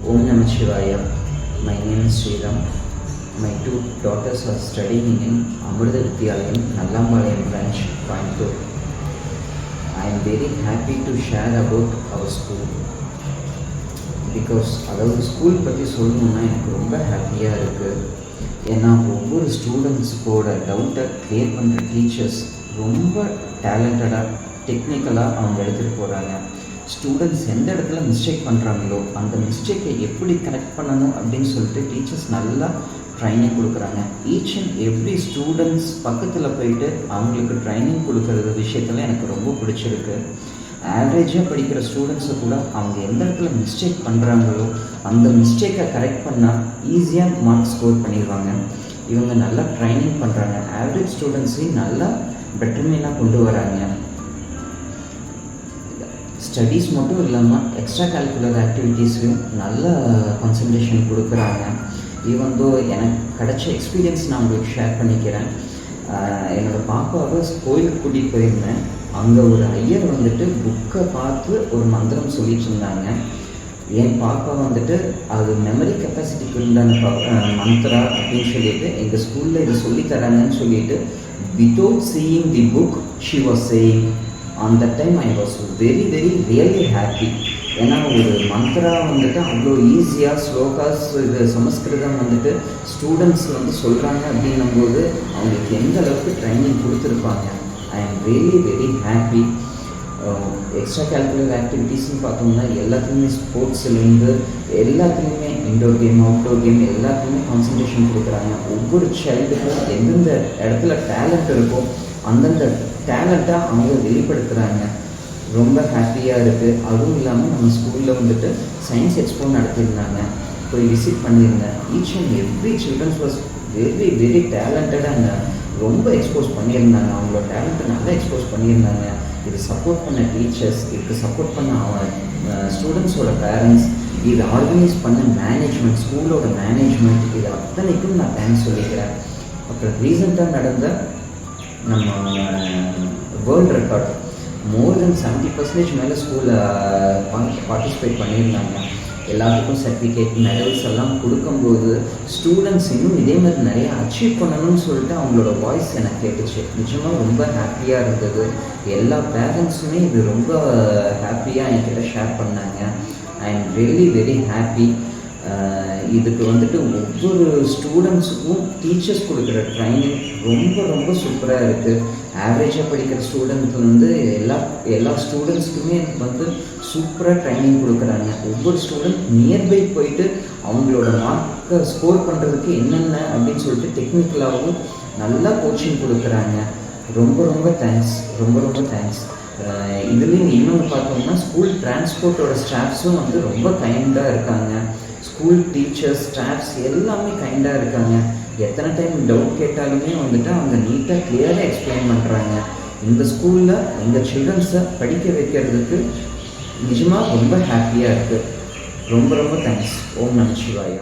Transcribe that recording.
Om Namah Shivaya. My name is Sriram. My two daughters are studying in Amrita Vidyalayam, Nallambalayam branch, Coimbatore. I am very happy to share about our school because அதாவது school பற்றி சொல்லணுன்னா எனக்கு ரொம்ப ஹாப்பியாக இருக்குது. ஏன்னா ஒவ்வொரு ஸ்டூடெண்ட்ஸுக்கோட டவுட்டை கிளியர் பண்ணுற டீச்சர்ஸ் ரொம்ப டேலண்டடாக டெக்னிக்கலாக அவங்க எடுத்துகிட்டு போகிறாங்க. ஸ்டூடெண்ட்ஸ் எந்த இடத்துல மிஸ்டேக் பண்ணுறாங்களோ அந்த மிஸ்டேக்கை எப்படி கரெக்ட் பண்ணணும் அப்படின்னு சொல்லிட்டு டீச்சர்ஸ் நல்லா ட்ரைனிங் கொடுக்குறாங்க. ஈச் அண்ட் எவ்ரி ஸ்டூடெண்ட்ஸ் பக்கத்தில் போயிட்டு அவங்களுக்கு ட்ரைனிங் கொடுக்குறது விஷயத்தில் எனக்கு ரொம்ப பிடிச்சிருக்கு. ஆவரேஜாக படிக்கிற ஸ்டூடெண்ட்ஸை கூட அவங்க எந்த இடத்துல மிஸ்டேக் பண்ணுறாங்களோ அந்த மிஸ்டேக்கை கரெக்ட் பண்ணால் ஈஸியாக மார்க்ஸ் ஸ்கோர் பண்ணிடுவாங்க. இவங்க நல்லா ட்ரைனிங் பண்ணுறாங்க. ஆவரேஜ் ஸ்டூடெண்ட்ஸையும் நல்லா பெட்டர்மெண்டாக கொண்டு வராங்க. ஸ்டடீஸ் மட்டும் இல்லாமல் எக்ஸ்ட்ரா கரிக்குலர் ஆக்டிவிட்டீஸ்லையும் நல்ல கான்சன்ட்ரேஷன் கொடுக்குறாங்க. ஈவன் தோ எனக்கு கிடைச்ச எக்ஸ்பீரியன்ஸ் நான் உங்களுக்கு ஷேர் பண்ணிக்கிறேன். என்னோடய பாப்பாவை கோயிலுக்கு கூட்டிகிட்டு போயிருந்தேன். அங்கே ஒரு ஐயர் வந்துட்டு புக்கை பார்த்து ஒரு மந்திரம் சொல்லிட்டு இருந்தாங்க. என் பாப்பா வந்துட்டு அது மெமரி கெப்பாசிட்டிக்கு உண்டான மந்த்ரா அப்படின்னு சொல்லிட்டு எங்கள் ஸ்கூலில் இது சொல்லித்தராங்கன்னு சொல்லிட்டு without seeing the book she was saying. On that time I was really happy. ஏன்னா ஒரு மந்த்ரா வந்துட்டு அவ்வளோ ஈஸியாக ஸ்லோகாஸ் இது சமஸ்கிருதம் வந்துட்டு ஸ்டூடெண்ட்ஸ் வந்து சொல்கிறாங்க அப்படின்னும்போது அவங்களுக்கு எந்த அளவுக்கு ட்ரைனிங் கொடுத்துருப்பாங்க. I am very happy. Extra curricular ஆக்டிவிட்டீஸ்ன்னு பார்த்தோம்னா எல்லாத்துலேயுமே ஸ்போர்ட்ஸ்லேருந்து எல்லாத்துலேயுமே இன்டோர் கேம் அவுட்டோர் கேம் எல்லாத்துலேயுமே கான்சன்ட்ரேஷன் கொடுக்குறாங்க. ஒவ்வொரு சைல்டுக்கும் எந்தெந்த இடத்துல டேலண்ட் இருக்கோ அந்தந்த டேலண்ட்டாக அவங்க வெளிப்படுத்துகிறாங்க. ரொம்ப ஹாப்பியாக இருக்குது. அதுவும் இல்லாமல் நம்ம ஸ்கூலில் வந்துட்டு சயின்ஸ் எக்ஸ்போ நடத்தியிருந்தாங்க. போய் விசிட் பண்ணியிருந்தேன். Each and every children was very டேலண்டடாக ரொம்ப எக்ஸ்போஸ் பண்ணியிருந்தாங்க. அவங்களோட டேலண்ட்டை நல்லா எக்ஸ்போஸ் பண்ணியிருந்தாங்க. இது சப்போர்ட் பண்ண டீச்சர்ஸ், இதுக்கு சப்போர்ட் பண்ண அவன் ஸ்டூடெண்ட்ஸோட பேரண்ட்ஸ், இது ஆர்கனைஸ் பண்ண மேனேஜ்மெண்ட், ஸ்கூலோட மேனேஜ்மெண்ட், இது அத்தனைக்கும் நான் தேங்க்ஸ் சொல்லிக்கிறேன். அப்புறம் ரீசெண்டாக நடந்த நம்ம வேர்ல்டு ரெக்கார்ட் மோர் தென் 70% மேலே ஸ்கூலில் பார்ட்டிசிபேட் பண்ணியிருந்தாங்க. எல்லாத்துக்கும் சர்டிஃபிகேட் மெடல்ஸ் எல்லாம் கொடுக்கும்போது ஸ்டூடெண்ட்ஸ் இன்னும் இதே மாதிரி நிறையா அச்சீவ் பண்ணணும்னு சொல்லிட்டு அவங்களோட வாய்ஸ் எனக்கு கேட்டுச்சு. நிஜமாக ரொம்ப ஹாப்பியாக இருந்தது. எல்லா பேரண்ட்ஸுமே இது ரொம்ப ஹாப்பியாக என்கிட்ட ஷேர் பண்ணாங்க. ஐ ஆம் வெரி ஹாப்பி. இதுக்கு வந்துட்டு ஒவ்வொரு ஸ்டூடெண்ட்ஸுக்கும் டீச்சர்ஸ் கொடுக்குற ட்ரைனிங் ரொம்ப சூப்பராக இருக்குது. ஆவரேஜாக படிக்கிற ஸ்டூடெண்ட்க்கு வந்து எல்லா ஸ்டூடெண்ட்ஸுக்குமே வந்து சூப்பராக ட்ரைனிங் கொடுக்குறாங்க. ஒவ்வொரு ஸ்டூடெண்ட் நியர்பை போயிட்டு அவங்களோட மார்க்கை ஸ்கோர் பண்ணுறதுக்கு என்னென்ன அப்படின்னு சொல்லிட்டு டெக்னிக்கலாகவும் நல்லா கோச்சிங் கொடுக்குறாங்க. ரொம்ப தேங்க்ஸ். ரொம்ப தேங்க்ஸ். இதுலேயும் இன்னொன்று பார்த்தோம்னா ஸ்கூல் டிரான்ஸ்போர்ட்டோட ஸ்டாஃப்ஸும் வந்து ரொம்ப கைண்டாக இருக்காங்க. ஸ்கூல் டீச்சர்ஸ் ஸ்டாஃப்ஸ் எல்லாமே கைண்டாக இருக்காங்க. எத்தனை டைம் டவுட் கேட்டாலுமே வந்துட்டு அவங்க நீட்டாக கிளியராக எக்ஸ்பிளைன் பண்ணுறாங்க. இந்த ஸ்கூலில் எங்கள் சில்ட்ரன்ஸை படிக்க வைக்கிறதுக்கு நிஜமாக ரொம்ப ஹாப்பியாக இருக்குது. ரொம்ப தேங்க்ஸ். ஓம் நம சிவாயா.